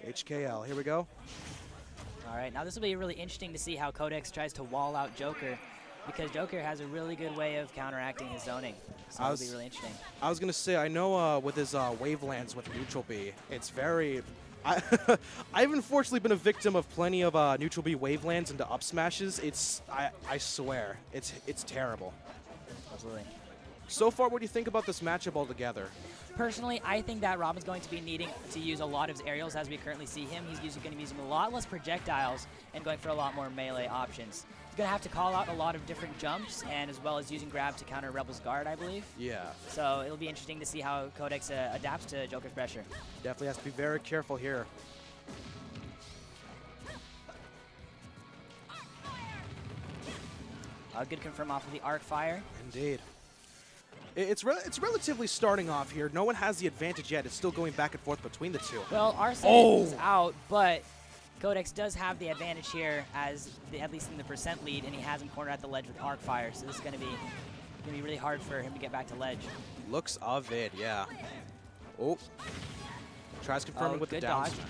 HKL, here we go. All right, now this will be really interesting to see how Codex tries to wall out Joker, because Joker has a really good way of counteracting his zoning. So that'll be really interesting. I was going to say, I know with his wavelands with neutral B, it's very... I've unfortunately been a victim of plenty of neutral B wavelands into up smashes. I swear, it's terrible. Absolutely. So far, what do you think about this matchup altogether? Personally, I think that Robin's going to be needing to use a lot of his aerials as we currently see him. He's going to be using a lot less projectiles and going for a lot more melee options. He's going to have to call out a lot of different jumps, and as well as using grab to counter Rebel's guard, I believe. Yeah. So it'll be interesting to see how Codex adapts to Joker's pressure. Definitely has to be very careful here. A good confirm off of the arc fire. Indeed. It's relatively starting off here. No one has the advantage yet. It's still going back and forth between the two. Well, Arsene is out, but Codex does have the advantage here as at least in the percent lead, and he has him cornered at the ledge with arc fire. So this is going to be really hard for him to get back to ledge. Looks of it, yeah. Oh, tries confirming with the down smash.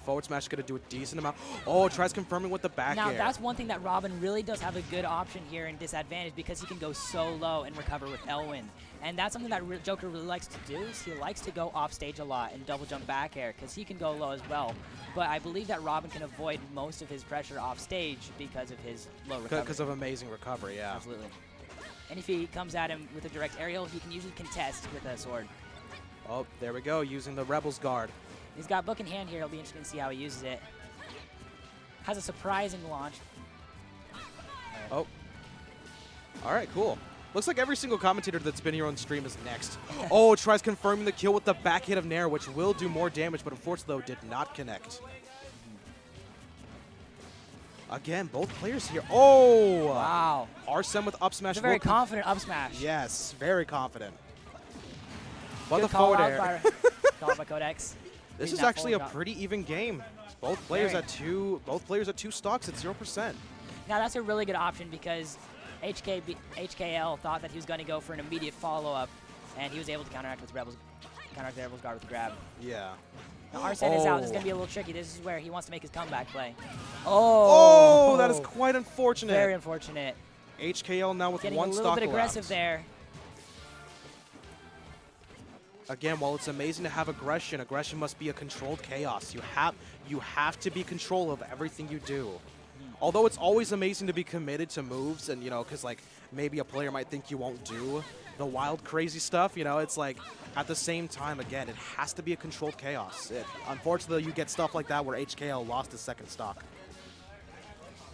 Forward smash going to do a decent amount. Oh, tries confirming with the back now, air. that's one thing that Robin really does have a good option here in disadvantage, because he can go so low and recover with Elwin. And that's something that Joker really likes to do, is he likes to go off stage a lot and double jump back air, because he can go low as well. But I believe that Robin can avoid most of his pressure off stage because of his low recovery. Because of amazing recovery, yeah. Absolutely. And if he comes at him with a direct aerial, he can usually contest with a sword. Oh, there we go, using the Rebel's guard. He's got book in hand here. It'll be interesting to see how he uses it. Has a surprising launch. Oh. All right, cool. Looks like every single commentator that's been here on stream is next. Oh, tries confirming the kill with the back hit of Nair, which will do more damage, but unfortunately, though, did not connect. Again, both players here. Oh! Wow. Arsene with up smash. It's a very confident up smash. Yes, very confident. But Good the forward air. Call out by Codex. This is actually a pretty even game. Both players at two stocks at 0%. Now that's a really good option, because HKL thought that he was going to go for an immediate follow-up, and he was able to counteract the Rebel's guard with grab. Yeah. Now Arsene is out. This is going to be a little tricky. This is where he wants to make his comeback play. Oh, that is quite unfortunate. Very unfortunate. HKL now with Getting one a stock little bit allowed. aggressive there. Again, while it's amazing to have aggression, aggression must be a controlled chaos. You have to be control of everything you do. Although it's always amazing to be committed to moves, and because like maybe a player might think you won't do the wild, crazy stuff. It's like at the same time, again, it has to be a controlled chaos. Unfortunately, you get stuff like that where HKL lost his second stock.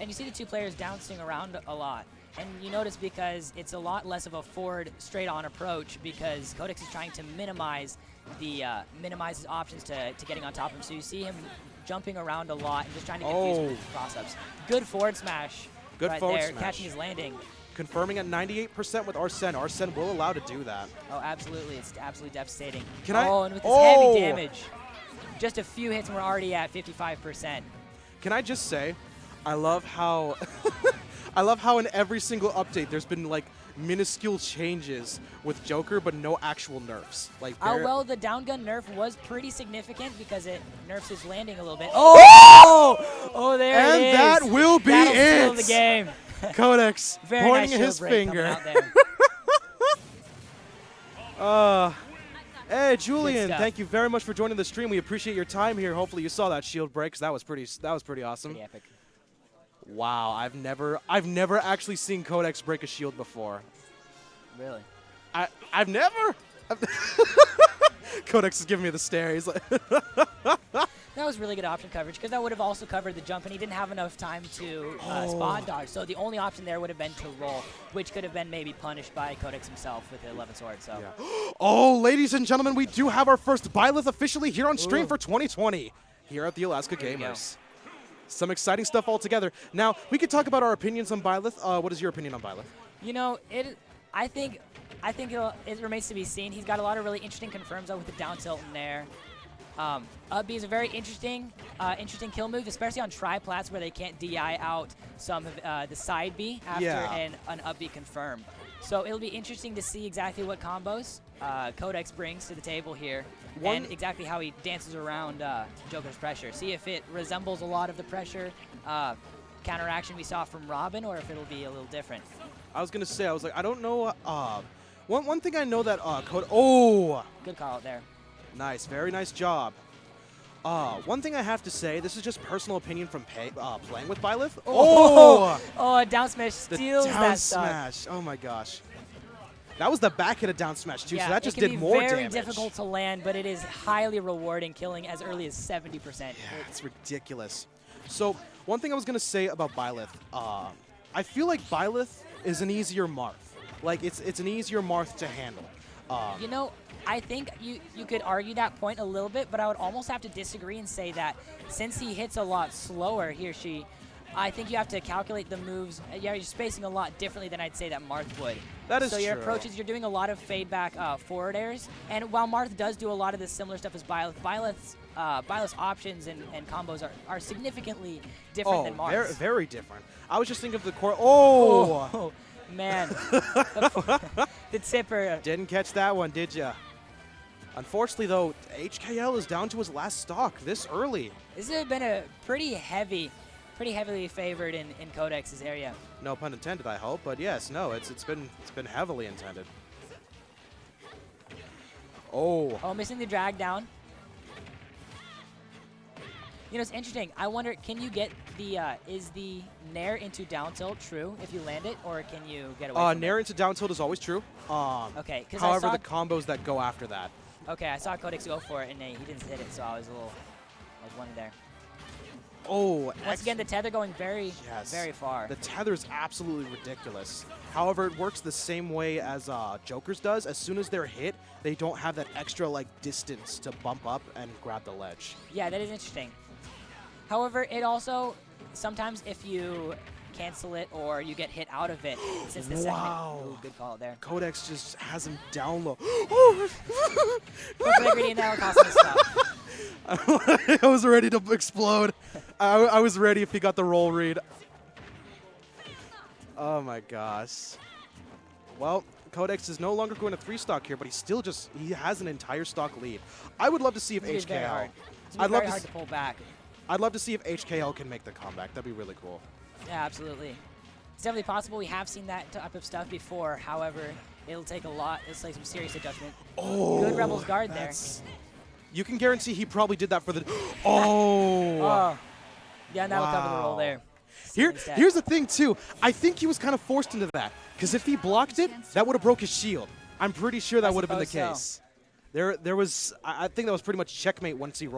And you see the two players bouncing around a lot. And you notice, because it's a lot less of a forward, straight-on approach, because Codex is trying to minimize his options to getting on top of him. So you see him jumping around a lot and just trying to confuse with cross-ups. Good forward smash. Good right forward there, smash. catching his landing. Confirming at 98% with Arsene. Arsene will allow to do that. Oh, absolutely. It's absolutely devastating. And with this heavy damage. Just a few hits and we're already at 55%. Can I just say, I love how I love how in every single update there's been like minuscule changes with Joker, but no actual nerfs. Like, well, the down gun nerf was pretty significant, because it nerfs his landing a little bit. Oh, there it is. And that will be That'll it. seal the game. Codex Very pointing nice his shield break finger. out there. Hey, Julian, thank you very much for joining the stream. We appreciate your time here. Hopefully you saw that shield break, 'cause that was pretty awesome. Pretty epic. Wow, I've never actually seen Codex break a shield before. Really? I've never. Codex is giving me the stare. He's like That was really good option coverage, because that would have also covered the jump, and he didn't have enough time to spot dodge. So the only option there would have been to roll, which could have been maybe punished by Codex himself with the 11 sword. So. Yeah. Oh, ladies and gentlemen, we do have our first Byleth officially here on stream for 2020 here at the Alaska Gamers. Some exciting stuff altogether. Now, we could talk about our opinions on Byleth. What is your opinion on Byleth? I think it remains to be seen. He's got a lot of really interesting confirms with the down tilt in there. Up B is a very interesting kill move, especially on tri-plats where they can't DI out some of the side B after an up B confirm. So it'll be interesting to see exactly what combos Codex brings to the table here, and exactly how he dances around Joker's pressure. See if it resembles a lot of the pressure counteraction we saw from Robin, or if it'll be a little different. I was gonna say, I was like, I don't know. One thing I know that Codex. Oh, Good call out there. nice, very nice job. One thing I have to say, this is just personal opinion from playing with Byleth. Oh, a down smash The steals down that stock. smash. Oh my gosh. That was the back hit of down smash too, Yeah, so that just it can did be more very damage. difficult to land, but it is highly rewarding, killing as early as 70%. Yeah, it's ridiculous. So one thing I was gonna say about Byleth, I feel like Byleth is an easier Marth. Like it's an easier Marth to handle. You know, I think you could argue that point a little bit, but I would almost have to disagree and say that since he hits a lot slower, he or she, I think you have to calculate the moves. Yeah, you're spacing a lot differently than I'd say that Marth would. That is so your true. approaches, you're doing a lot of fade back forward airs, and while Marth does do a lot of the similar stuff as Byleth, Byleth's options and combos are significantly different than Marth's. Very, very different. I was just thinking of the core. Oh! Man. The tipper. Didn't catch that one, did ya? Unfortunately, though, HKL is down to his last stock this early. This has been a pretty heavily favored in Codex's area. No pun intended, I hope, but yes, no, it's been heavily intended. Oh. Oh, missing the drag down. You know, it's interesting. I wonder, can you get the, is the Nair into down tilt true if you land it, or can you get away from Nair it? into down tilt is always true. Okay, because however, the combos that go after that. Okay, I saw Codex go for it, and he didn't hit it, so I was one there. Oh, Once again, the tether going very far. The tether is absolutely ridiculous. However, it works the same way as Joker's does. As soon as they're hit, they don't have that extra like distance to bump up and grab the ledge. Yeah, that is interesting. However, it also, sometimes if you cancel it or you get hit out of it, since the Wow. Ooh, good call there. Codex just has him down low. Perfect gradient that would cost him a stop. I was ready to explode. I was ready if he got the roll read. Oh my gosh. Well, Codex is no longer going to 3-stock here, but he has an entire stock lead. I would love to see if It's very HKL. hard. It's very hard to pull back. I'd love to see if HKL can make the comeback. That'd be really cool. Yeah, absolutely. It's definitely possible. We have seen that type of stuff before. However, it'll take some serious adjustment. Oh, Good Rebels guard there. You can guarantee he probably did that for the. Oh. Oh. Yeah, and that would cover the roll there. Here's the thing too. I think he was kind of forced into that because if he blocked it, that would have broke his shield. I'm pretty sure that would have been the case. So. I think that was pretty much checkmate once he rolled.